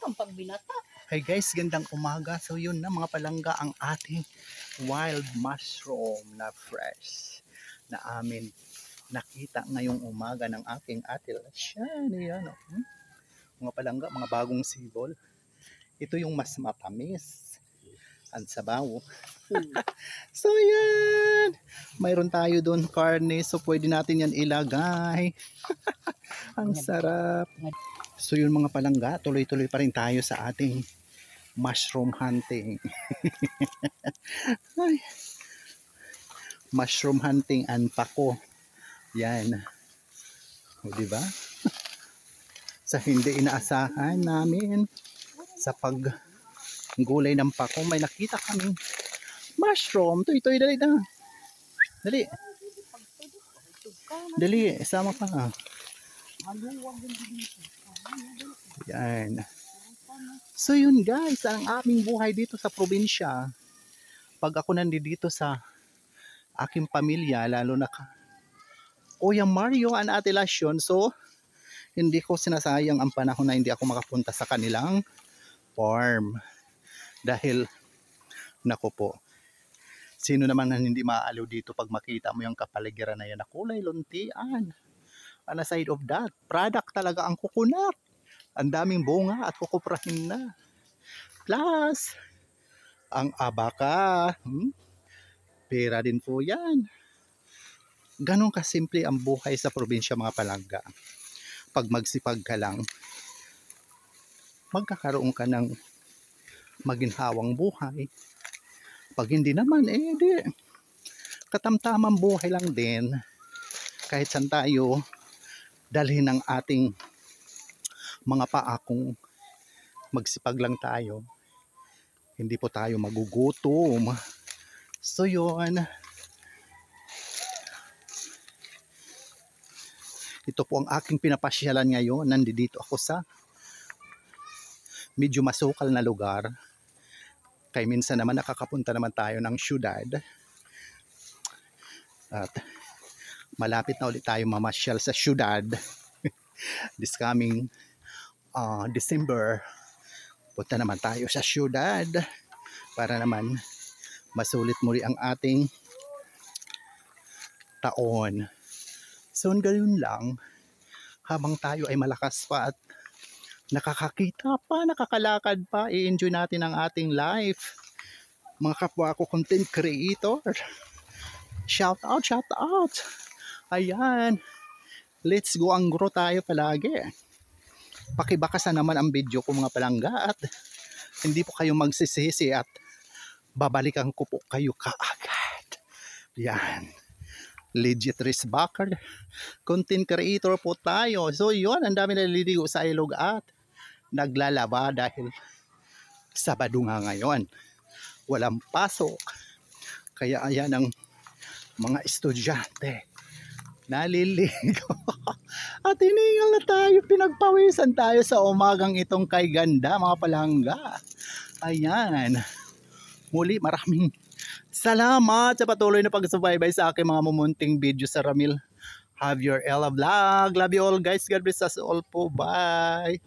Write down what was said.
ang pagbinata. Hey guys, gandang umaga. So yun na mga palangga ang ating wild mushroom na fresh na amin nakita ngayong umaga ng aking ate Lasyan. Yan, oh. Mga palangga, mga bagong sibol. Ito yung mas matamis. Ang sabaw. So yan. Mayroon tayo doon karne. So pwede natin yan ilagay. Ang sarap. So yun mga palangga, tuloy-tuloy pa rin tayo sa ating mushroom hunting. Ay. Mushroom hunting and pako. Yan. O diba? Sa hindi inaasahan namin sa paggulay ng pako, may nakita kaming mushroom. Tuy, dali na. Dali. Dali, sama pa. Yan. So yun guys, ang aming buhay dito sa probinsya. Pag ako nandito sa aking pamilya, lalo na Kuya Mario and Ate Lasyon, so hindi ko sinasayang ang panahon na hindi ako makapunta sa kanilang farm. Dahil, nako po, sino naman ang hindi maaaliw dito pag makita mo yung kapaligiran na yan na kulay luntian. And aside of that, product talaga ang coconut. Ang daming bunga at kukuprahin na. Plus, ang abaka. Pera din po yan. Ganon kasimple ang buhay sa probinsya mga palangga. Pag magsipag ka lang, magkakaroon ka ng maginhawang buhay. Pag hindi naman, di. Katamtamang buhay lang din. Kahit saan tayo dalhin ng ating mga paa kung magsipag lang tayo, hindi po tayo magugutom. So yun, ito po ang aking pinapasyalan ngayon. Nandito ako sa medyo masukal na lugar, kaya minsan naman nakakapunta naman tayo ng syudad at malapit na ulit tayo mamasyal sa syudad. This coming December, punta naman tayo sa syudad para naman masulit muli ang ating taon. So ganoon lang, habang tayo ay malakas pa at nakakakita pa, nakakalakad pa, i-enjoy natin ang ating life. Mga kapwa ko content creator, shout out. Ayan, let's go ang grow tayo palagi. Pakibakasan naman ang video ko mga palangga at hindi po kayo magsisisi at babalikan ko po kayo kaagad. Yan. Legit Risbacker. Content creator po tayo. So yun, ang dami naliligo sa ilog at naglalaba dahil Sabado nga ngayon. Walang pasok. Kaya ayan ang mga estudyante naliligo. At hiningal na tayo, pinagpawisan tayo sa umagang itong kay ganda mga palangga. Ayan. Muli maraming salamat sa patuloy na pagsubaybay sa aking mga mumunting video sa Ramil Javier Ella Vlog. Love you all guys. God bless us all po. Bye.